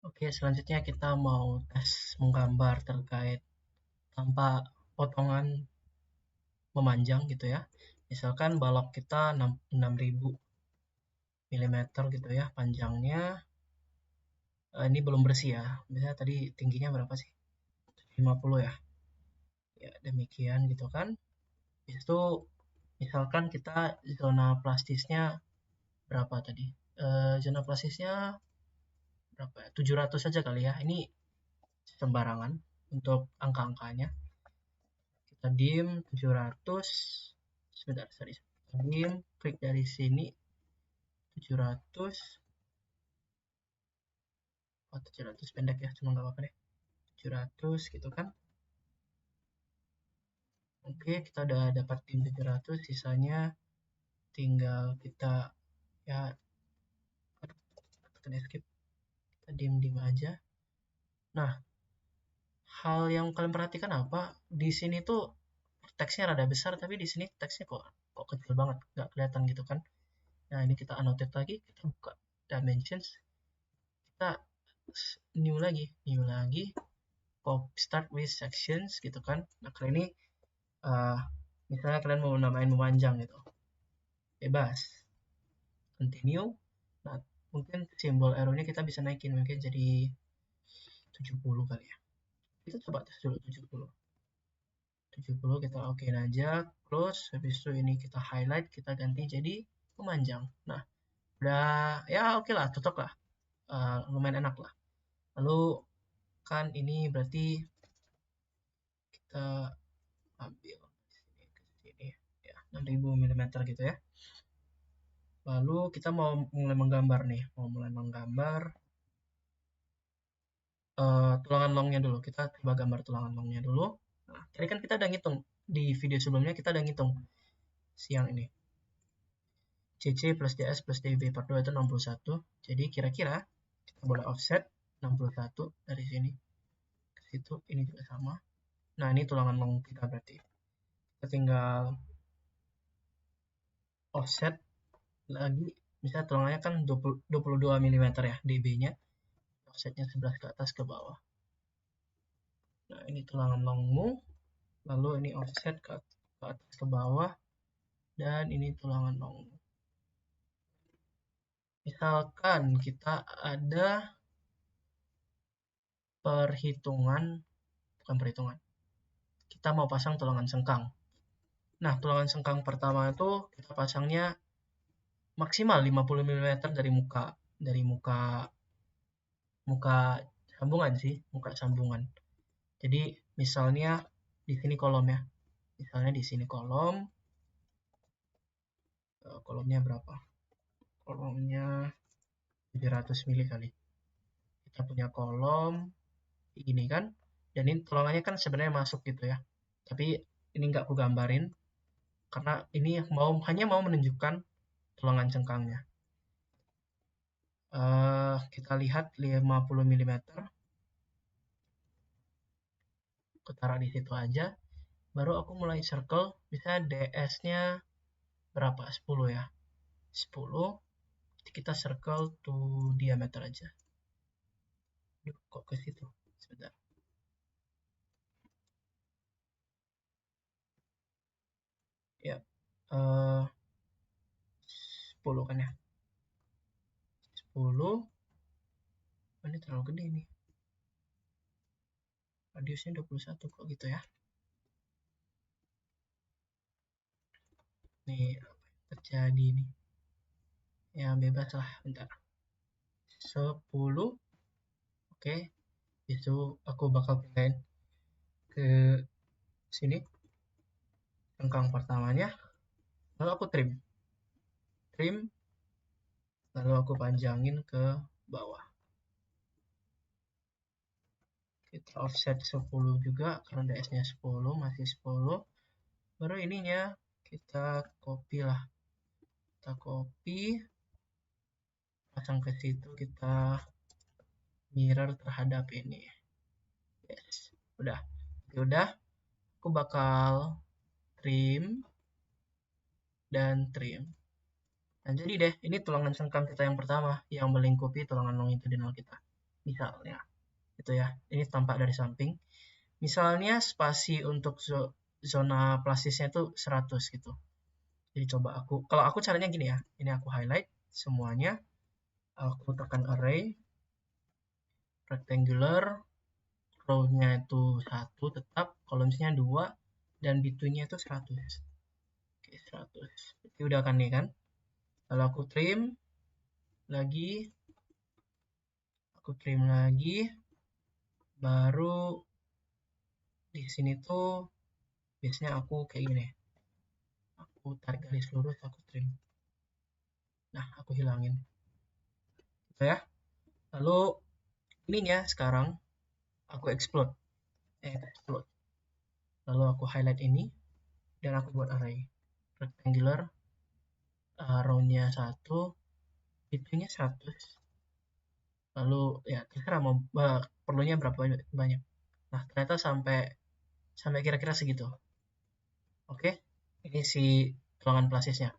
Oke, selanjutnya kita mau tes menggambar terkait tanpa potongan memanjang gitu ya. Misalkan balok kita 6000 mm gitu ya panjangnya. Ini belum bersih ya. Misalnya tadi tingginya berapa sih? 50 ya. Ya, demikian gitu kan. Itu misalkan kita zona plastisnya berapa tadi? Zona plastisnya berapa ya? 700 saja kali ya. Ini sembarangan untuk angka-angkanya. Kita dim 700. Sebentar, sorry. Kita dim, klik dari sini 700. Oh, 700 pendek ya, cuma nggak apa-apa deh. 700 gitu kan. Oke, kita udah dapat dim 700, sisanya tinggal kita ya tekan escape, kita dim aja. Nah, hal yang kalian perhatikan apa? Di sini tuh teksnya rada besar, tapi di sini teksnya kok kecil banget, nggak kelihatan gitu kan. Nah, ini kita annotate lagi, kita buka dimensions, kita new lagi, start with sections gitu kan. Nah, kali ini misalnya kalian mau namain memanjang gitu, bebas, continue. Nah, mungkin simbol arrow-nya kita bisa naikin mungkin jadi 70 kali ya. Kita coba tes dulu 70. 70 kita okein aja, close. Habis itu ini kita highlight, kita ganti jadi memanjang. Nah, udah ya oke lah, cocok lah. Lumayan enak lah. Lalu kan ini berarti kita ambil sini ke sini ya 6000 mm gitu ya. Lalu kita mau mulai menggambar nih, tulangan longnya dulu. Kita coba gambar tulangan longnya dulu. Nah, tadi kan kita udah ngitung di video sebelumnya, kita udah ngitung siang ini. CC plus DS plus DB per 2 itu 61. Jadi kira-kira kita boleh offset 61 dari sini ke situ. Ini juga sama. Nah, ini tulangan long kita berarti. Kita tinggal offset lagi. Misalnya tulangannya kan 22 mm ya, DB-nya. Offsetnya 11 ke atas ke bawah. Nah, ini tulangan longmu. Lalu ini offset ke atas ke bawah. Dan ini tulangan longmu. Misalkan kita ada bukan perhitungan. Kita mau pasang tulangan sengkang. Nah, tulangan sengkang pertama itu kita pasangnya maksimal 50 mm dari muka sambungan sih, muka sambungan. Jadi, misalnya di sini kolom ya. Misalnya di sini kolomnya berapa? Kolomnya 700 mili kali. Kita punya kolom ini kan, dan ini tulangannya kan sebenarnya masuk gitu ya. Tapi ini nggak aku gambarin karena ini hanya mau menunjukkan tulangan cengkangnya. Kita lihat 50 mm. Aku taruh di situ aja. Baru aku mulai circle, misalnya DS-nya berapa? 10 ya. 10. Kita circle to diameter aja. Kok ke situ? Sebentar. Ya. 10 kan ya. 10. Ini terlalu gede nih. Radiusnya 21 kok gitu ya. Nih, apa yang terjadi nih? Ya, bebas lah, bentar. 10. Oke. Itu aku bakal pindahin ke sini. Cengkang pertamanya. Lalu aku trim. Lalu aku panjangin ke bawah. Kita offset 10 juga karena DS-nya 10, masih 10. Baru ininya kita copy lah. Kita copy, pasang ke situ, kita mirror terhadap ini. Yes, udah. Udah, aku bakal trim dan trim. Nah, jadi deh, ini tulangan sengkang kita yang pertama yang melingkupi tulangan longitudinal kita. misalnya itu ya, ini tampak dari samping. Misalnya spasi untuk zona plastisnya itu 100 gitu. Jadi coba kalau aku caranya gini ya, ini aku highlight semuanya, aku tekan array, rectangular, row-nya itu 1 tetap, columns-nya 2, dan between-nya itu 100. Oke, 100. Jadi udah kan nih kan? Lalu aku trim lagi, baru di sini tuh biasanya aku kayak gini. Aku tarik garis lurus, aku trim. Nah, aku hilangin. Gitu ya. Lalu ininya sekarang aku explode. Lalu aku highlight ini dan aku buat array rectangular, round-nya 1, between-nya 100. Lalu ya terserah mau perlunya berapa banyak. Nah, ternyata sampai kira-kira segitu. Oke, ini si ruangan plastisnya.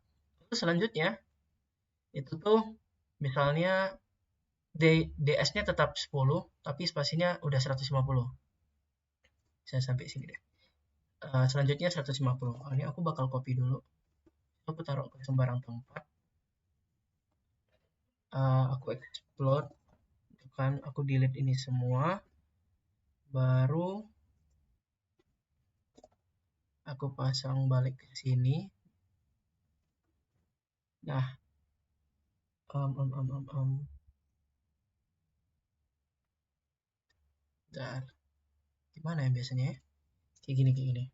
Terus selanjutnya itu tuh misalnya DS-nya tetap 10, tapi spasinya udah 150. Saya sampai sini deh. Selanjutnya 150. Ini aku bakal copy dulu. Aku taruh ke sembarang tempat. Aku explode. Kan aku delete ini semua. Baru aku pasang balik ke sini. Nah, bentar. Gimana ya biasanya ya? Kayak gini.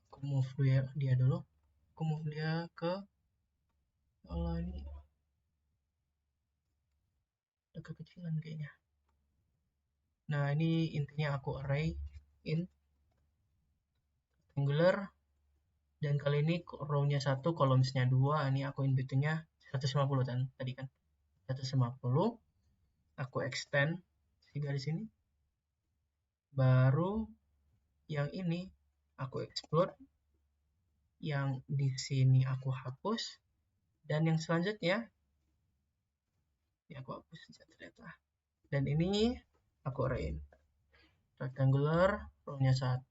Aku move dia dulu. Aku move dia ke ini agak kekecilan kayaknya. Nah, ini intinya aku array in rectangular, dan kali ini row-nya 1, columns-nya 2. Ini aku in between-nya 150 kan tadi kan. 150. Aku extend si garis ini. Baru yang ini aku explode, yang di sini aku hapus, dan yang selanjutnya ya aku hapus saja ternyata. Dan ini aku array in rectangular, row-nya 1,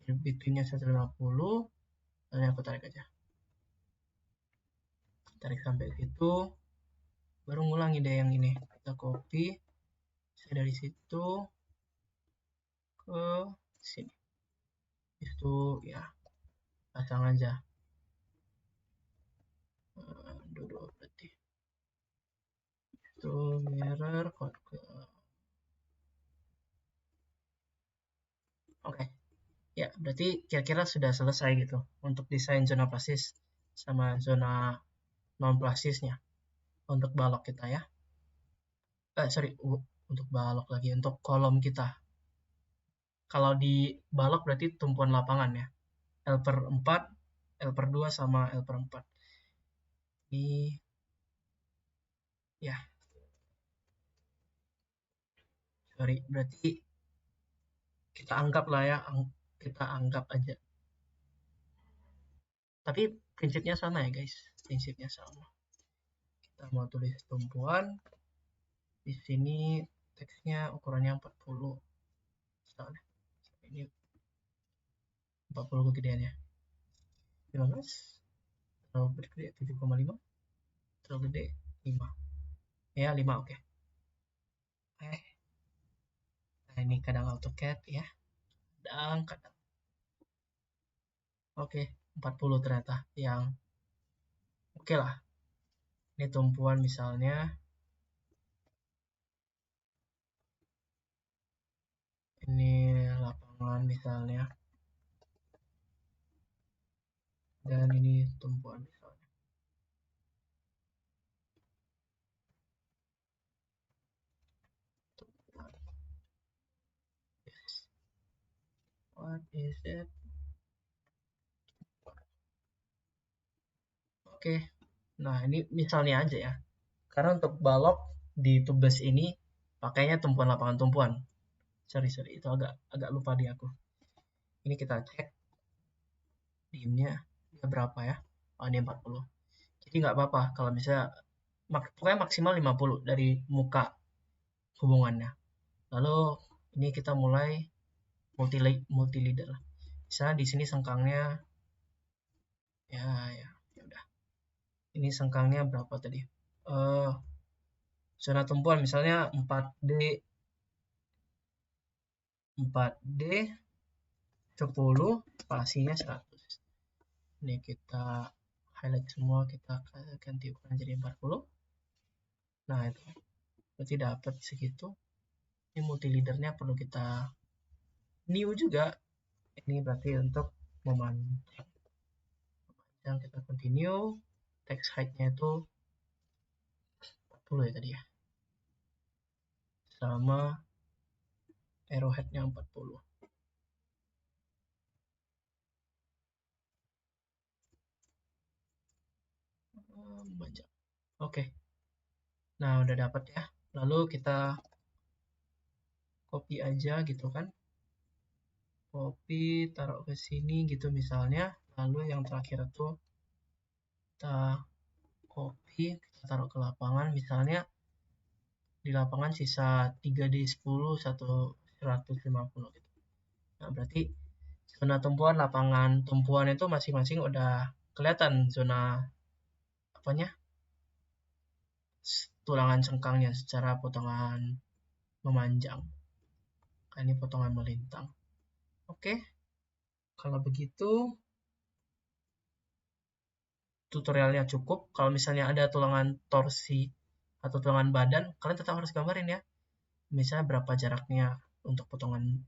between-nya 150, dan aku tarik aja. Tarik sampai situ, baru ngulangi deh yang ini. Kita copy dari situ ke sini. Itu ya pasang aja. Dulu berarti itu mirror code ke. Oke. Ya, berarti kira-kira sudah selesai gitu untuk desain zona plastis sama zona non plastisnya untuk balok kita ya. Sorry, untuk balok lagi, untuk kolom kita. Kalau di balok berarti tumpuan lapangan ya. L per 4, L per 2 sama L per 4. Ini ya, sorry, berarti kita anggap lah ya, kita anggap aja. Tapi prinsipnya sama ya guys, prinsipnya sama. Kita mau tulis tumpuan, di sini teksnya ukurannya 40. Misalnya, ini 40 kegedeannya. 15, terlalu gede 7,5, terlalu gede 5. Ya 5 oke. Nah ini kadang AutoCAD ya, kadang. Oke, 40 ternyata yang oke lah. Ini tumpuan misalnya. Ini lapangan misalnya. Dan ini tumpuan misalnya. Tumpuan. Yes. What is it? Oke. Nah, ini misalnya aja ya. Karena untuk balok di tubes ini pakainya tumpuan lapangan tumpuan. Sorry, itu agak lupa di aku. Ini kita cek diemnya berapa ya. Oh, ini 40. Jadi nggak apa-apa kalau misalnya pokoknya maksimal 50 dari muka. hubungannya. Lalu ini kita mulai multi leader. Misalnya di sini sengkangnya ya udah. Ini sengkangnya berapa tadi? Zona tumpuan misalnya 4D 10, spasinya 100. Ini kita highlight semua, kita ganti ukuran jadi 40. Nah, itu berarti dapat segitu. Ini multi leadernya perlu kita new juga. Ini berarti untuk memanjang. Kita continue. Text height-nya itu 40 ya tadi ya. Sama arrowhead-nya 40. Memanjang. Oke. Nah, udah dapat ya. Lalu kita copy aja gitu kan. Copy, taruh ke sini gitu misalnya. Lalu yang terakhir itu kita copy, kita taruh ke lapangan. Misalnya di lapangan sisa 3D10, 150 gitu. Nah, berarti zona tumpuan lapangan tumpuan itu masing-masing udah kelihatan zona apanya? Tulangan sengkangnya secara potongan memanjang. Nah, ini potongan melintang. Oke. Kalau begitu tutorialnya cukup. Kalau misalnya ada tulangan torsi atau tulangan badan, kalian tetap harus gambarin ya. Misalnya berapa jaraknya untuk potongan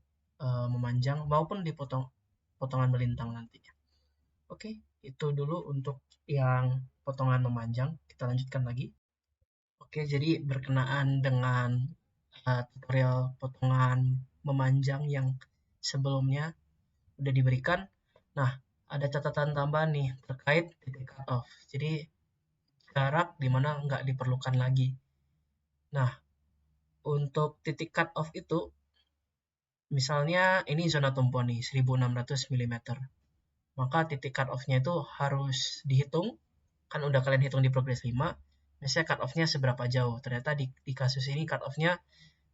memanjang maupun dipotong potongan melintang nantinya. Oke, itu dulu untuk yang potongan memanjang. Kita lanjutkan lagi. Oke, jadi berkenaan dengan tutorial potongan memanjang yang sebelumnya udah diberikan. Nah, ada catatan tambahan nih terkait titik cut off. Jadi jarak dimana nggak diperlukan lagi. Nah, untuk titik cut off itu, misalnya ini zona tumpuan nih, 1600 mm. Maka titik cut off-nya itu harus dihitung, kan udah kalian hitung di progres 5, misalnya cut off-nya seberapa jauh. Ternyata di kasus ini cut off-nya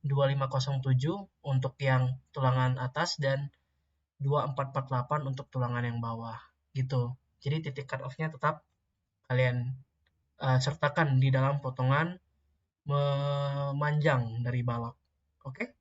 2507 untuk yang tulangan atas dan 2448 untuk tulangan yang bawah. Gitu. Jadi titik cut off-nya tetap kalian sertakan di dalam potongan memanjang dari balok. Oke?